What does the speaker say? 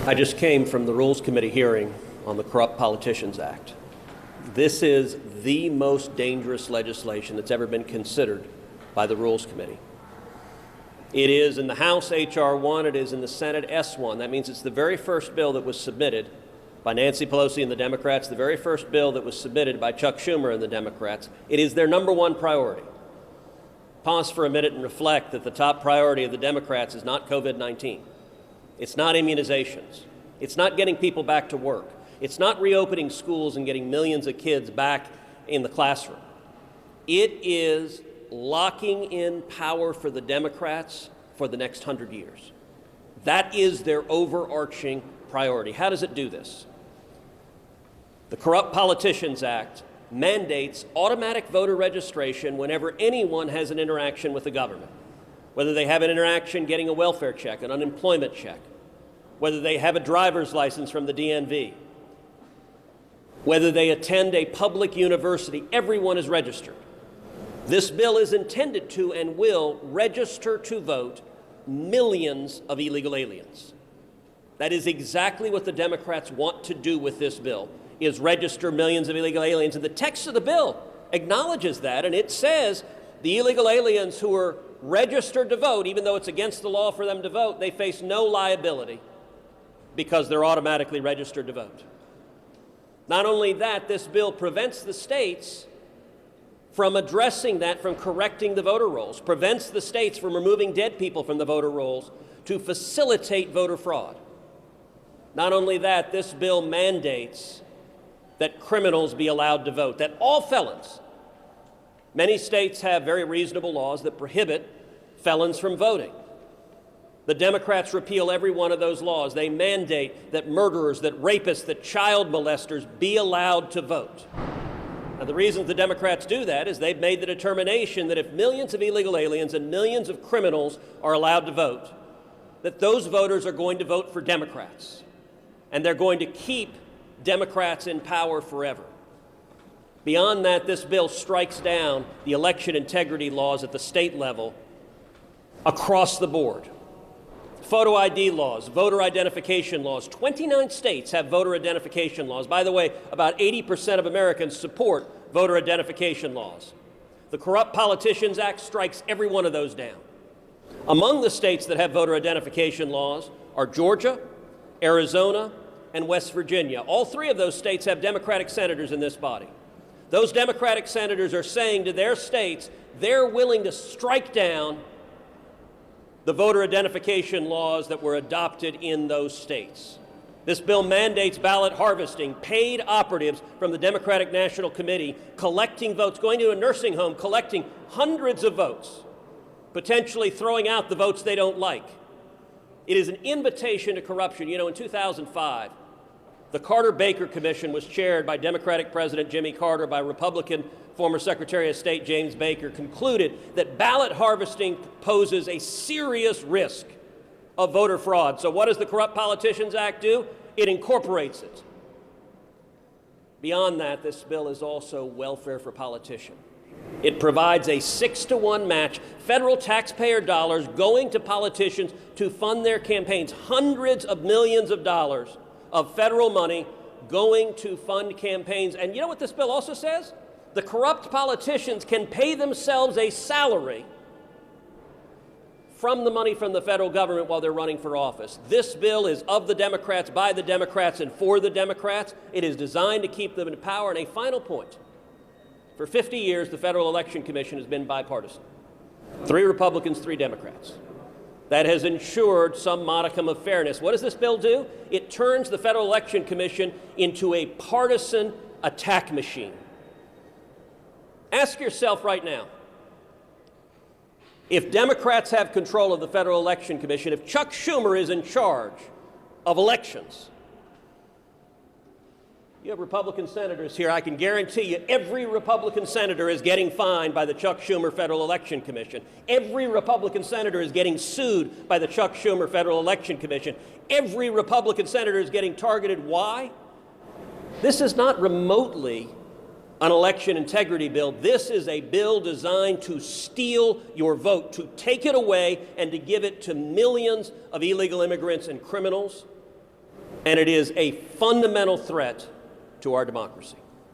I just came from the Rules Committee hearing on the Corrupt Politicians Act. This is the most dangerous legislation that's ever been considered by the Rules Committee. It is in the House H.R. 1, it is in the Senate S.1. That means it's the very first bill that was submitted by Nancy Pelosi and the Democrats, the very first bill that was submitted by Chuck Schumer and the Democrats. It is their number one priority. Pause for a minute and reflect that the top priority of the Democrats is not COVID-19. It's not immunizations. It's not getting people back to work. It's not reopening schools and getting millions of kids back in the classroom. It is locking in power for the Democrats for the next 100 years. That is their overarching priority. How does it do this? The Corrupt Politicians Act mandates automatic voter registration whenever anyone has an interaction with the government, whether they have an interaction getting a welfare check, an unemployment check, whether they have a driver's license from the DMV, whether they attend a public university, everyone is registered. This bill is intended to and will register to vote millions of illegal aliens. That is exactly what the Democrats want to do with this bill, is register millions of illegal aliens. And the text of the bill acknowledges that, and it says the illegal aliens who are registered to vote, even though it's against the law for them to vote, they face no liability because they're automatically registered to vote. Not only that, this bill prevents the states from addressing that, from correcting the voter rolls, prevents the states from removing dead people from the voter rolls to facilitate voter fraud. Not only that, this bill mandates that criminals be allowed to vote, that all felons, many states have very reasonable laws that prohibit felons from voting. The Democrats repeal every one of those laws. They mandate that murderers, that rapists, that child molesters be allowed to vote. Now, the reason the Democrats do that is they've made the determination that if millions of illegal aliens and millions of criminals are allowed to vote, that those voters are going to vote for Democrats, and they're going to keep Democrats in power forever. Beyond that, this bill strikes down the election integrity laws at the state level across the board. Photo ID laws, voter identification laws. 29 states have voter identification laws. By the way, about 80% of Americans support voter identification laws. The Corrupt Politicians Act strikes every one of those down. Among the states that have voter identification laws are Georgia, Arizona, and West Virginia. All three of those states have Democratic senators in this body. Those Democratic senators are saying to their states they're willing to strike down the voter identification laws that were adopted in those states. This bill mandates ballot harvesting, paid operatives from the Democratic National Committee collecting votes, going to a nursing home, collecting hundreds of votes, potentially throwing out the votes they don't like. It is an invitation to corruption. You know, in 2005, the Carter-Baker Commission was chaired by Democratic President Jimmy Carter, by Republican former Secretary of State James Baker, concluded that ballot harvesting poses a serious risk of voter fraud. So what does the Corrupt Politicians Act do? It incorporates it. Beyond that, this bill is also welfare for politicians. It provides a 6-to-1 match, federal taxpayer dollars going to politicians to fund their campaigns, hundreds of millions of dollars of federal money going to fund campaigns. And you know what this bill also says? The corrupt politicians can pay themselves a salary from the money from the federal government while they're running for office. This bill is of the Democrats, by the Democrats, and for the Democrats. It is designed to keep them in power. And a final point. For 50 years, the Federal Election Commission has been bipartisan. 3 Republicans, 3 Democrats. That has ensured some modicum of fairness. What does this bill do? It turns the Federal Election Commission into a partisan attack machine. Ask yourself right now, if Democrats have control of the Federal Election Commission, if Chuck Schumer is in charge of elections, you have Republican senators here. I can guarantee you every Republican senator is getting fined by the Chuck Schumer Federal Election Commission. Every Republican senator is getting sued by the Chuck Schumer Federal Election Commission. Every Republican senator is getting targeted. Why? This is not remotely an election integrity bill. This is a bill designed to steal your vote, to take it away and to give it to millions of illegal immigrants and criminals and it is a fundamental threat to our democracy.